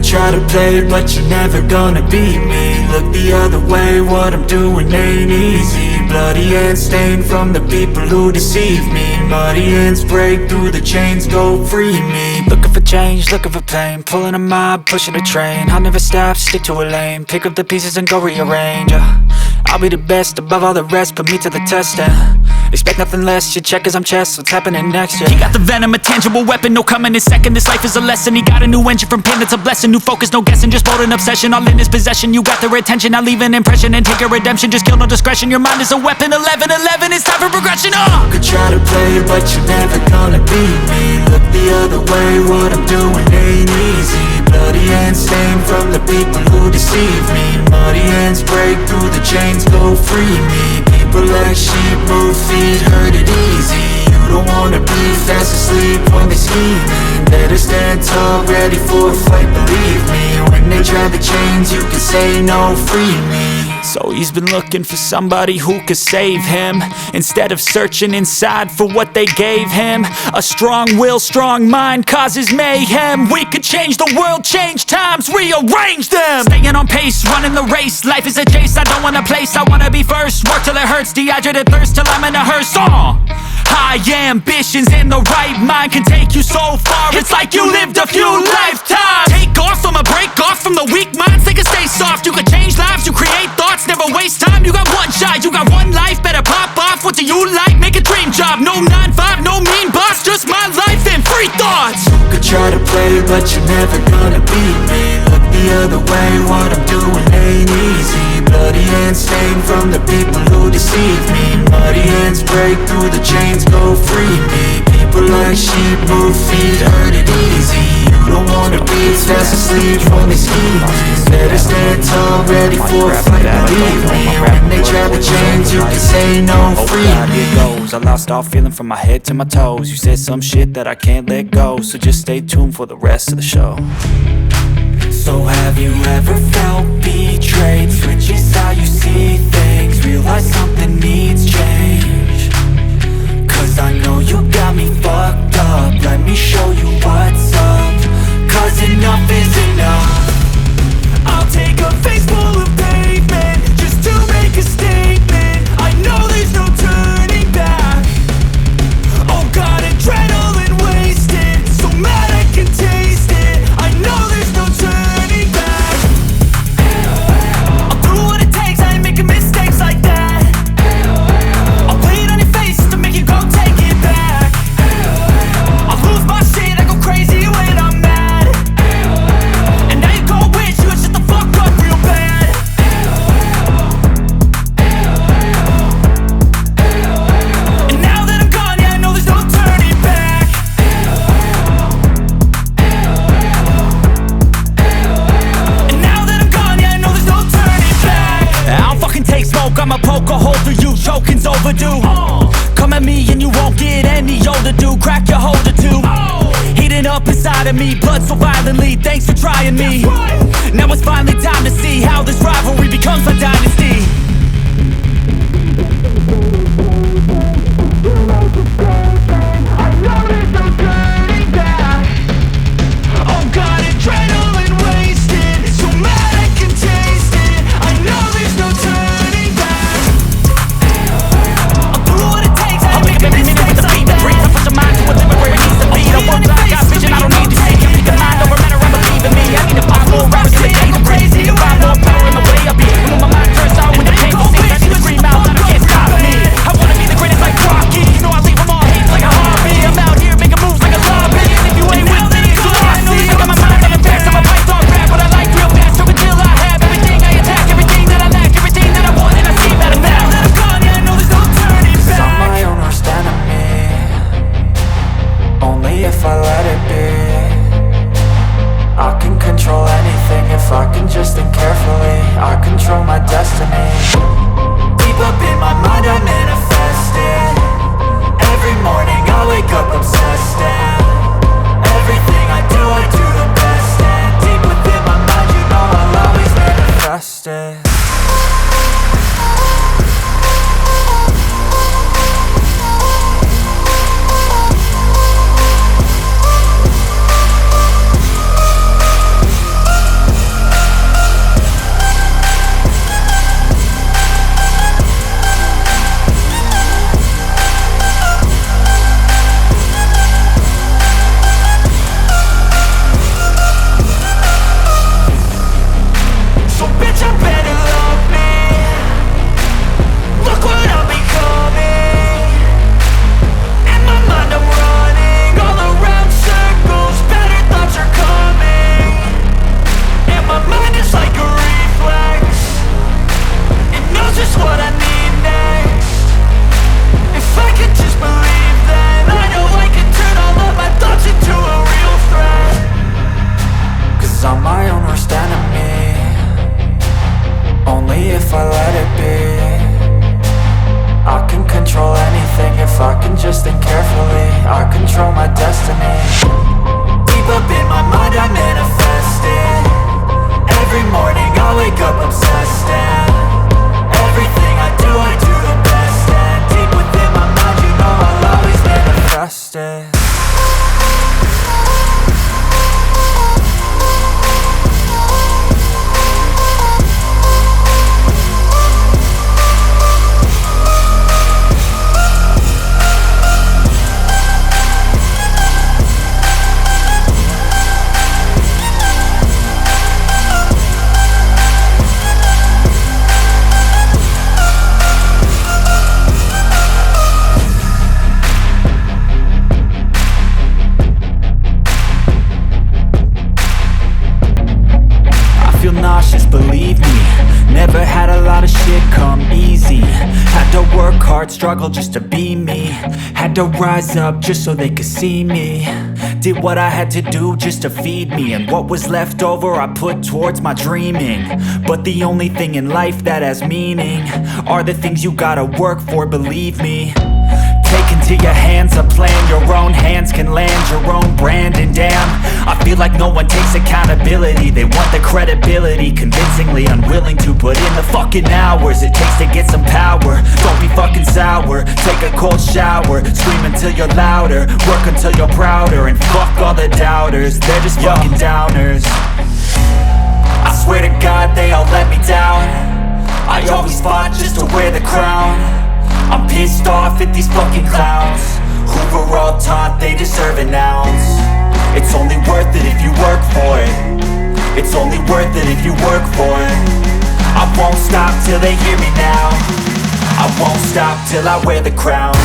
try to play, but you're never gonna beat me. Look the other way, what I'm doing ain't easy. Bloody hands stained from the people who deceive me. Muddy hands break through the chains, go free me. Looking for change, looking for pain, pulling a mob, pushing a train. I'll never stop, stick to a lane, pick up the pieces and go rearrange. I'll be the best above all the rest, put me to the test and expect nothing less, your check is I'm chess, what's happening next, yeah. He got the venom, a tangible weapon, no coming in second. This life is a lesson, he got a new engine from pain, it's a blessing. New focus, no guessing, just bold and obsession. All in his possession, you got their attention. I'll leave an impression and take your redemption. Just kill, no discretion, your mind is a weapon. 11-11, it's time for progression, You could try to play, but you're never gonna beat me. Look the other way, what I'm doing ain't easy. Bloody hands stained from the people who deceive me. Muddy hands break through the chains, go free me. People like sheep move feet, hurt it easy. You don't wanna be fast asleep when they scheming. Better stand tall, ready for a fight, believe me. When they try the chains, you can say no, free me. So he's been looking for somebody who could save him, instead of searching inside for what they gave him. A strong will, strong mind causes mayhem. We could change the world, change times, rearrange them. Staying on pace, running the race. Life is a chase, I don't want a place, I wanna be first. Work till it hurts, dehydrated thirst till I'm in a hearse. High ambitions in the right mind can take you so far. It's like you lived a few lifetimes. Take off from a break off from the weak minds, they can stay soft. You can change lives, you create thoughts, never waste time. You got one shot, you got one life, better pop off. What do you like? Make a dream job. No 9-5, no mean boss, just my life and free thoughts. You could try to play, but you're never gonna beat me. Look the other way, what I'm doing ain't easy. Bloody hands stained from the people who deceive me. Muddy hands break through the chains, go free me. People like sheep move feet, hurt it easy. You don't wanna be fast asleep when they scheme. Better stand tall, ready for a fight, believe me. When they try the chains, you can say no, free me. Here goes, I lost all feeling from my head to my toes. You said some shit that I can't let go, so just stay tuned for the rest of the show. So have you ever felt betrayed? Switches how you see things, realize something needs change. Cause I know you got me fucked up, let me show you what's up. Cause enough is enough. I'll take a face full of pavement just to make a statement. I know there's no turning back. Oh God, adrenaline wasted, so mad I can taste it. I know there's no turning back. I'll do what it takes, I ain't making mistakes like that. I'll play it on your face to make you go take it back. I'll lose my shit, I go crazy when I'm mad. And now you go wish you would shut the fuck up real bad. And now that I'm gone, yeah, I know there's no turning back. And now that I'm gone, yeah, I know there's no turning back. I don't fucking take smoke, I'ma poke a hole through you, choking's overdue. Come at me and you won't get any older, dude. Crack your holder too. Heating up inside of me, blood so violently. Thanks for trying me. Now it's finally time to see how this rivalry becomes a dynasty. I know there's no turning back. Oh God, adrenaline wasted, so mad I can taste it. I know there's no turning back. I'll do what it takes, I ain't making mistakes like that. I put your mind to a limit where it needs to be. I work like I got vision, I don't need to see. You pick a mind over matter, I believe in me. I need to find more rappers in the game, I'm crazy. To find more power in the way I be. And when my mind turns out with the pain, can just think carefully, I control my destiny. Deep up in my mind I manifest it. Every morning I wake up obsessed, and everything I do the best. And deep within my mind, you know I'll always manifest it. Believe me, never had a lot of shit come easy. Had to work hard, struggle just to be me. Had to rise up just so they could see me. Did what I had to do just to feed me, and what was left over I put towards my dreaming. But the only thing in life that has meaning are the things you gotta work for, believe me. Take into your hands a plan, your own hands can land your own brand. And damn, I feel like no one takes accountability. They want the credibility, convincingly unwilling to put in the fucking hours it takes to get some power. Don't be fucking sour, take a cold shower. Scream until you're louder, work until you're prouder. And fuck all the doubters, they're just fucking downers. I swear to God they all let me down. I always fought just to wear the crown. I'm pissed off at these fucking clowns who were all taught they deserve an ounce. It's only worth it if you work for it. It's only worth it if you work for it. I won't stop till they hear me now. I won't stop till I wear the crown.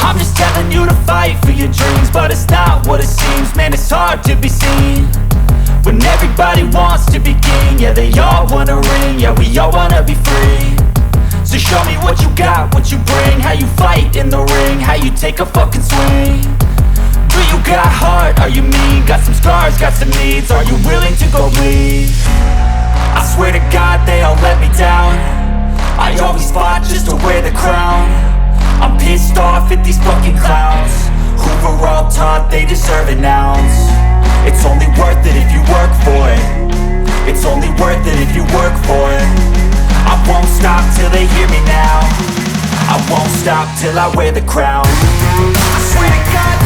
I'm just telling you to fight for your dreams, but it's not what it seems. Man, it's hard to be seen when everybody wants to be king. Yeah, they all wanna ring, yeah, we all wanna be free. So show me what you got, what you bring, how you fight in the ring, how you take a fucking swing. Do you got heart, are you mean? Got some scars, got some needs, are you willing to go bleed? I swear to God they all let me down. I always fought just to wear the crown. I'm pissed off at these fucking clowns who were all taught they deserve an ounce. It's only worth it if you work for it. It's only worth it if you work for it. I won't stop till they hear me now. I won't stop till I wear the crown. I swear to God